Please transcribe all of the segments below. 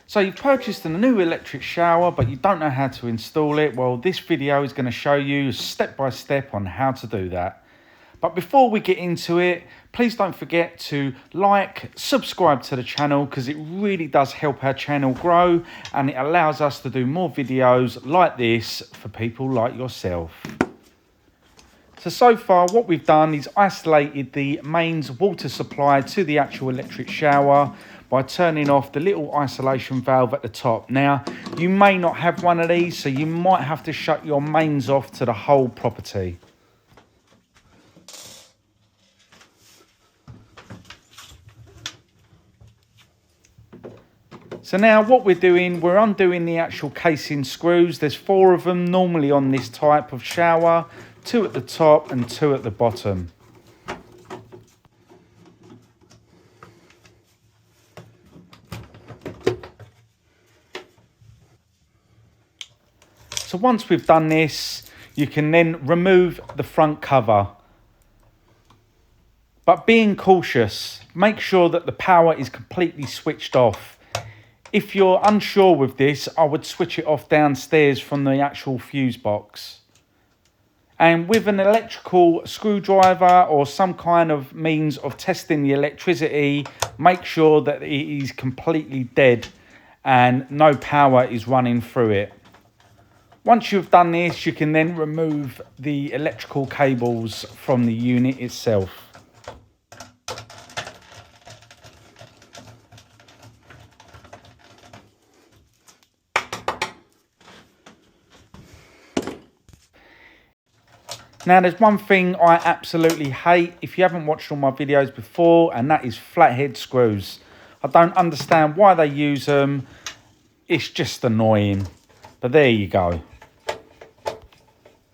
So you've purchased a new electric shower, but you don't know how to install it. Well, this video is going to show you step by step on how to do that. But before we get into it, please don't forget to like, subscribe to the channel, because it really does help our channel grow and it allows us to do more videos like this for people like yourself. So far what we've done is isolated the mains water supply to the actual electric shower by turning off the little isolation valve at the top. Now, you may not have one of these, so you might have to shut your mains off to the whole property. So now what we're doing, we're undoing the actual casing screws. There's 4 of them normally on this type of shower, 2 at the top and 2 at the bottom. So once we've done this, you can then remove the front cover. But being cautious, make sure that the power is completely switched off. If you're unsure with this, I would switch it off downstairs from the actual fuse box. And with an electrical screwdriver or some kind of means of testing the electricity, make sure that it is completely dead and no power is running through it. Once you've done this, you can then remove the electrical cables from the unit itself. Now, there's one thing I absolutely hate if you haven't watched all my videos before, and that is flathead screws. I don't understand why they use them. It's just annoying. But there you go.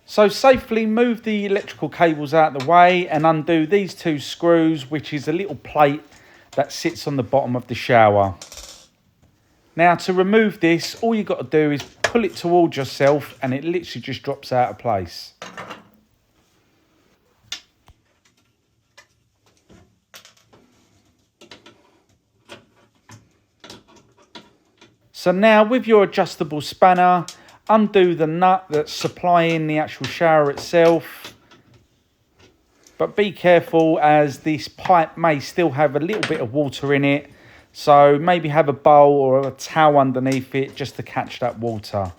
So safely move the electrical cables out of the way and undo these 2 screws, which is a little plate that sits on the bottom of the shower. Now, to remove this, all you've got to do is pull it towards yourself and it literally just drops out of place. So now with your adjustable spanner, undo the nut that's supplying the actual shower itself. But be careful, as this pipe may still have a little bit of water in it. So maybe have a bowl or a towel underneath it just to catch that water.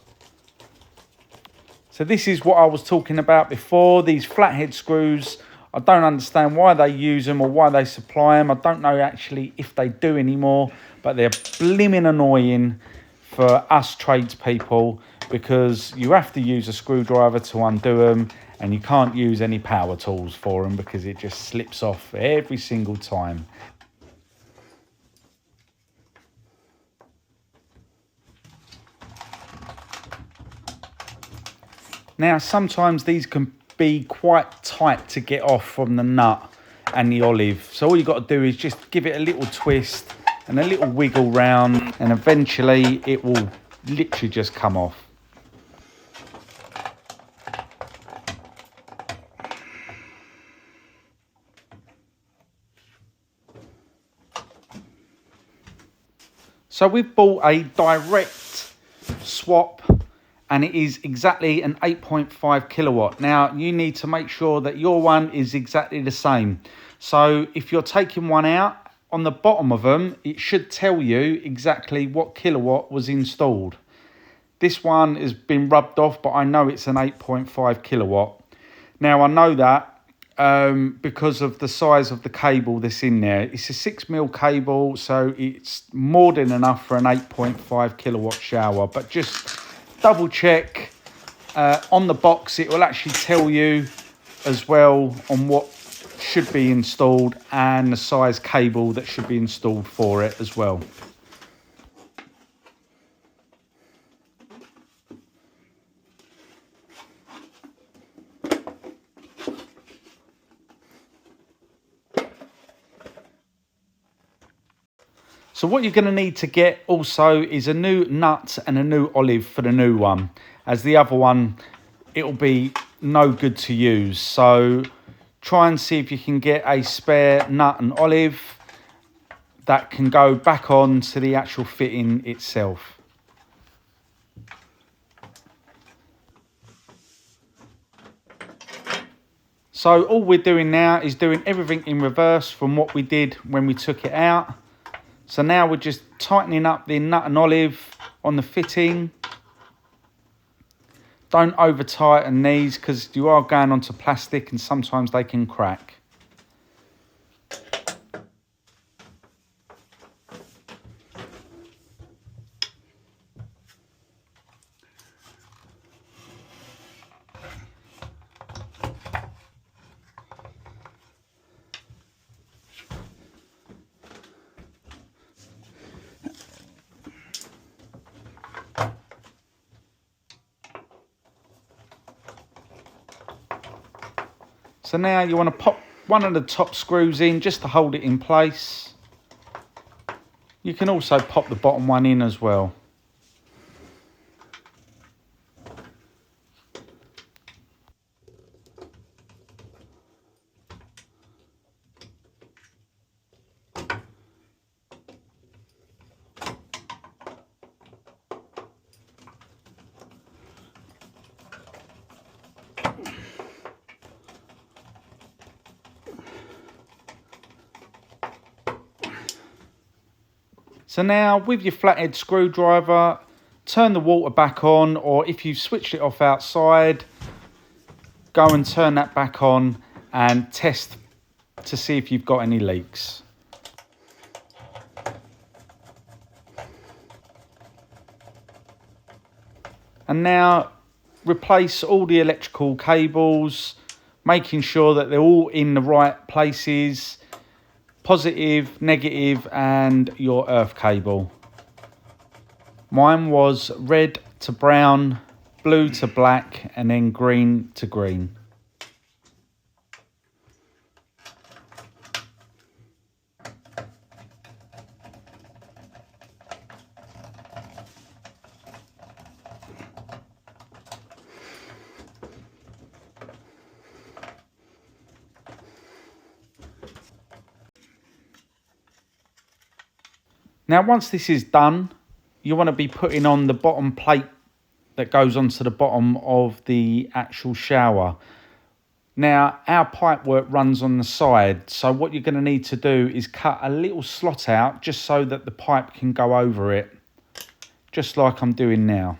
So this is what I was talking about before, these flathead screws. I don't understand why they use them or why they supply them. I don't know actually if they do anymore, but they're blimmin' annoying for us tradespeople, because you have to use a screwdriver to undo them and you can't use any power tools for them because it just slips off every single time. Now, sometimes these can be quite tight to get off from the nut and the olive. So all you've got to do is just give it a little twist and a little wiggle round, and eventually it will literally just come off. So we've bought a direct swap and it is exactly an 8.5 kilowatt. Now you need to make sure that your one is exactly the same. So if you're taking one out, on the bottom of them, it should tell you exactly what kilowatt was installed. This one has been rubbed off, but I know it's an 8.5 kilowatt. Now I know that because of the size of the cable that's in there. It's a 6mm cable, so it's more than enough for an 8.5 kilowatt shower. But just double check on the box. It will actually tell you as well on what should be installed and the size cable that should be installed for it as well. So what you're going to need to get also is a new nut and a new olive for the new one, as the other one, it'll be no good to use. So try and see if you can get a spare nut and olive. that can go back on to the actual fitting itself. So all we're doing now is doing everything in reverse from what we did when we took it out. So now we're just tightening up the nut and olive on the fitting. Don't over tighten these because you are going onto plastic and sometimes they can crack. So now you want to pop one of the top screws in just to hold it in place. You can also pop the bottom one in as well. So now with your flathead screwdriver, turn the water back on, or if you've switched it off outside, go and turn that back on and test to see if you've got any leaks. And now replace all the electrical cables, making sure that they're all in the right places. Positive, negative, and your earth cable. Mine was red to brown, blue to black, and then green to green. Now, once this is done, you want to be putting on the bottom plate that goes onto the bottom of the actual shower. Now, our pipework runs on the side, so what you're going to need to do is cut a little slot out just so that the pipe can go over it, just like I'm doing now.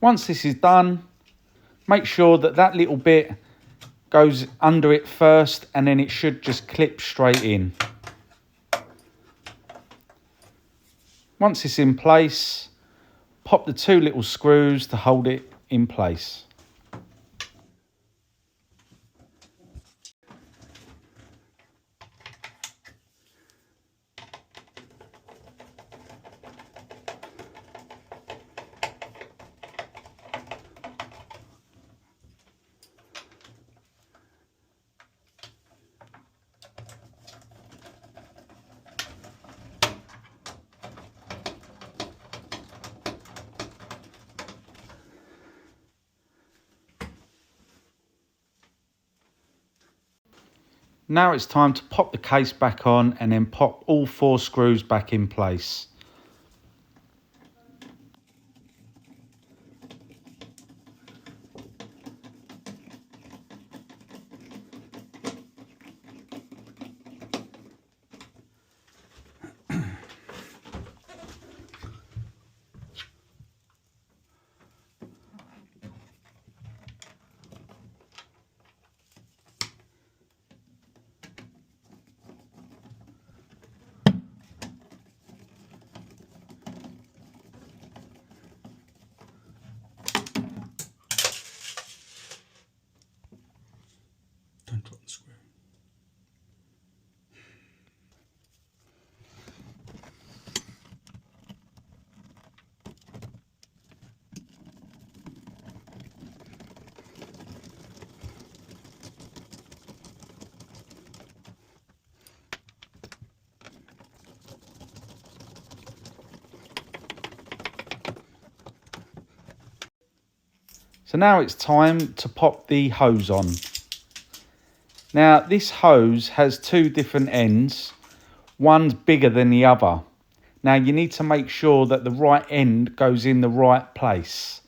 Once this is done, make sure that that little bit goes under it first, and then it should just clip straight in. Once it's in place, pop the two little screws to hold it in place. Now it's time to pop the case back on and then pop all 4 screws back in place. So now it's time to pop the hose on. Now this hose has two different ends. One's bigger than the other. Now you need to make sure that the right end goes in the right place.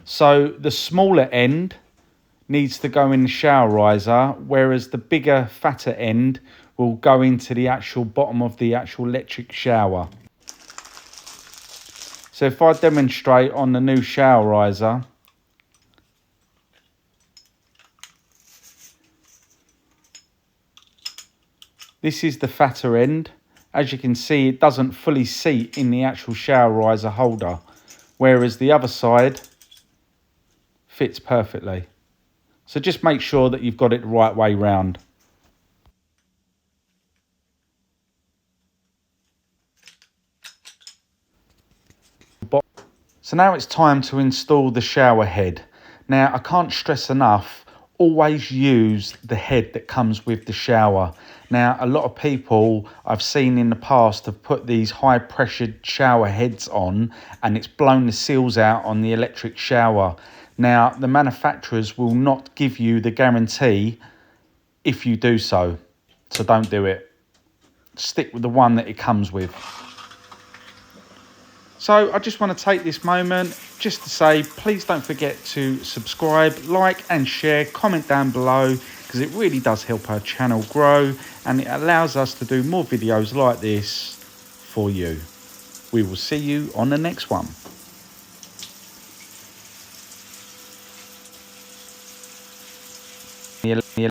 So the smaller end needs to go in the shower riser, whereas the bigger, fatter end will go into the actual bottom of the actual electric shower. So if I demonstrate on the new shower riser, this is the fatter end. As you can see, it doesn't fully seat in the actual shower riser holder, whereas the other side fits perfectly. So just make sure that you've got it the right way round. So now it's time to install the shower head. Now I can't stress enough, always use the head that comes with the shower. Now a lot of people I've seen in the past have put these high pressured shower heads on and it's blown the seals out on the electric shower. Now the manufacturers will not give you the guarantee if you do so, so don't do it. Stick with the one that it comes with. So I just want to take this moment just to say, please don't forget to subscribe, like and share, comment down below, because it really does help our channel grow and it allows us to do more videos like this for you. We will see you on the next one.